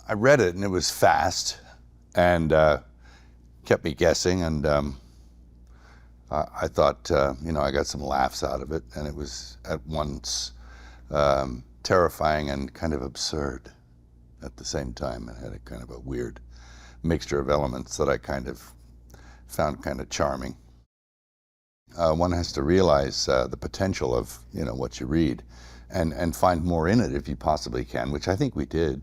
I read it and it was fast and kept me guessing, and I thought, I got some laughs out of it, and it was at once terrifying and kind of absurd at the same time. It had a kind of a weird mixture of elements that I kind of found kind of charming. One has to realize the potential of what you read, and find more in it if you possibly can, which I think we did.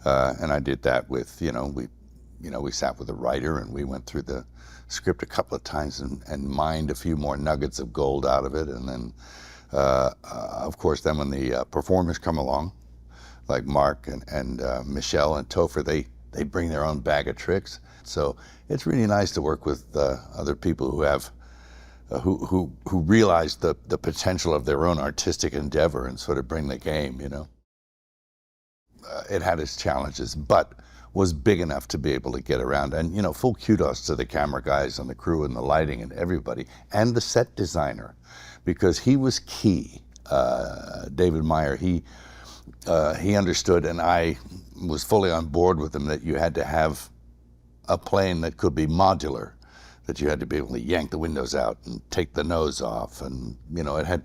And I did that with we sat with a writer and we went through the script a couple of times and mined a few more nuggets of gold out of it. And then, of course, then when the performers come along, like Mark and Michelle and Topher, they bring their own bag of tricks. So it's really nice to work with other people who have who realize the potential of their own artistic endeavor and sort of bring the game. It had its challenges, but was big enough to be able to get around. And full kudos to the camera guys and the crew and the lighting and everybody, and the set designer, because he was key. David Meyer, he understood, and I was fully on board with him, that you had to have a plane that could be modular, that you had to be able to yank the windows out and take the nose off, and you had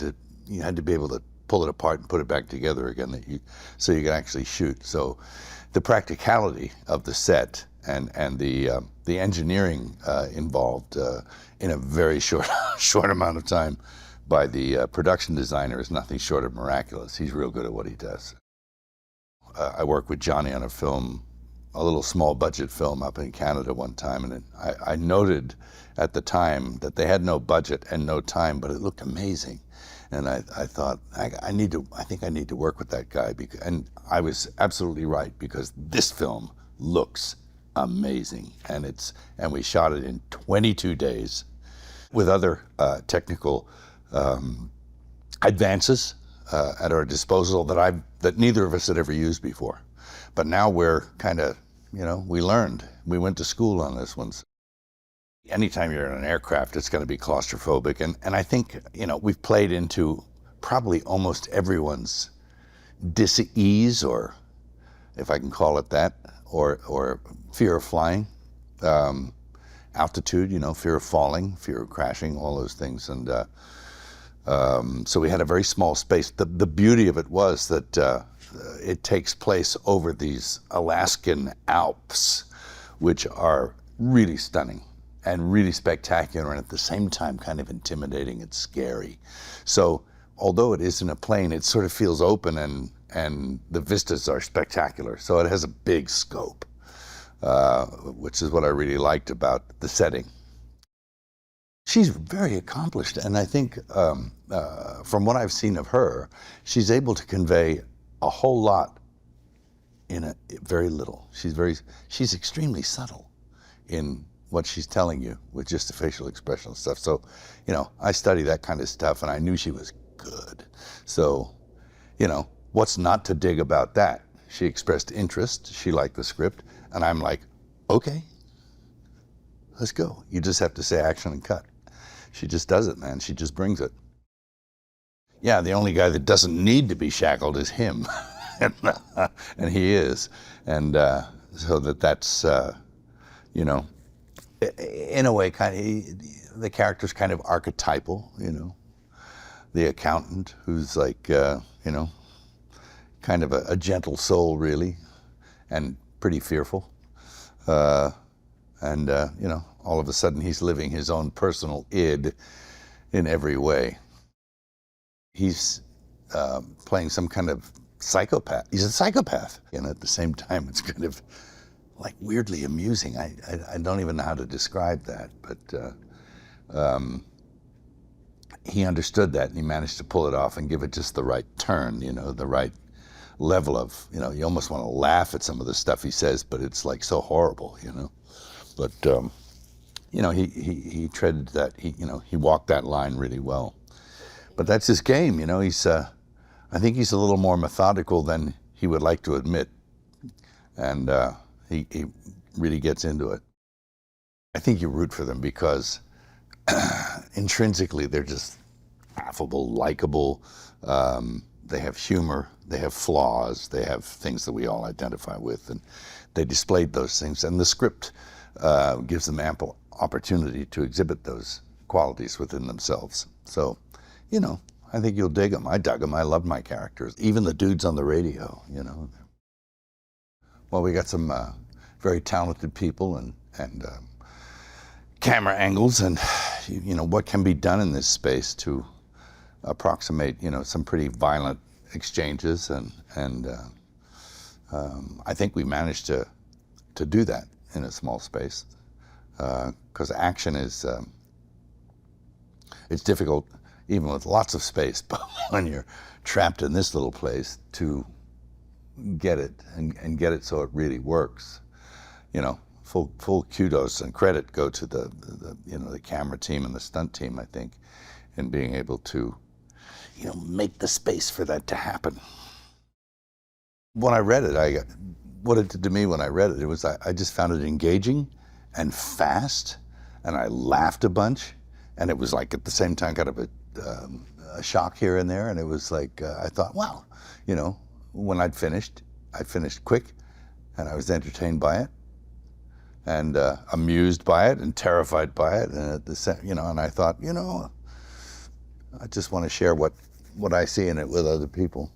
to be able to pull it apart and put it back together again, so you could actually shoot. So the practicality of the set and the engineering involved in a very short amount of time by the production designer is nothing short of miraculous. He's real good at what he does. I worked with Johnny on a little small budget film up in Canada one time, and I noted at the time that they had no budget and no time, but it looked amazing. And I thought, I think I need to work with that guy, and I was absolutely right, because this film looks amazing, and we shot it in 22 days with other technical advances at our disposal that neither of us had ever used before. But now we're kind of, we learned. We went to school on this one. Anytime you're in an aircraft, it's going to be claustrophobic. And I think, we've played into probably almost everyone's dis-ease, or if I can call it that, or fear of flying, altitude, fear of falling, fear of crashing, all those things. And so we had a very small space. The beauty of it was that it takes place over these Alaskan Alps, which are really stunning and really spectacular, and at the same time kind of intimidating and scary. So although it isn't a plane, it sort of feels open, and the vistas are spectacular. So it has a big scope, which is what I really liked about the setting. She's very accomplished, and I think from what I've seen of her, she's able to convey a whole lot in a very little. She's extremely subtle in what she's telling you with just the facial expression and stuff. So, I study that kind of stuff, and I knew she was good. So, what's not to dig about that? She expressed interest, she liked the script, and I'm like, okay, let's go. You just have to say action and cut. She just does it, man. She just brings it. Yeah, the only guy that doesn't need to be shackled is him. And he is. And so that's, in a way, the character's kind of archetypal, the accountant who's like, kind of a gentle soul, really, and pretty fearful. And all of a sudden he's living his own personal id in every way. He's playing some kind of psychopath. He's a psychopath. And at the same time, it's kind of like weirdly amusing. I don't even know how to describe that, but he understood that, and he managed to pull it off and give it just the right turn, the right level of, you almost want to laugh at some of the stuff he says, but it's like so horrible, But, he treaded that, he walked that line really well. But that's his game, I think he's a little more methodical than he would like to admit. And he really gets into it. I think you root for them because intrinsically they're just affable, likable, they have humor, they have flaws, they have things that we all identify with, and they displayed those things. And the script gives them ample opportunity to exhibit those qualities within themselves. So, you know, I think you'll dig them. I dug them. I loved my characters. Even the dudes on the radio, you know. Well, we got some very talented people and camera angles, and you know what can be done in this space to approximate, you know, some pretty violent exchanges, and I think we managed to do that in a small space, because action is it's difficult even with lots of space, but when you're trapped in this little place, to get it and get it so it really works, you know. Full kudos and credit go to the you know, the camera team and the stunt team, I think, in being able to, you know, make the space for that to happen. When I read it, what it did to me when I read it, was I just found it engaging and fast, and I laughed a bunch, and it was like at the same time kind of a shock here and there, and it was like I thought, wow, you know, when I finished quick, and I was entertained by it, and amused by it, and terrified by it, and at the same, you know, and I thought, you know, I just want to share what I see in it with other people.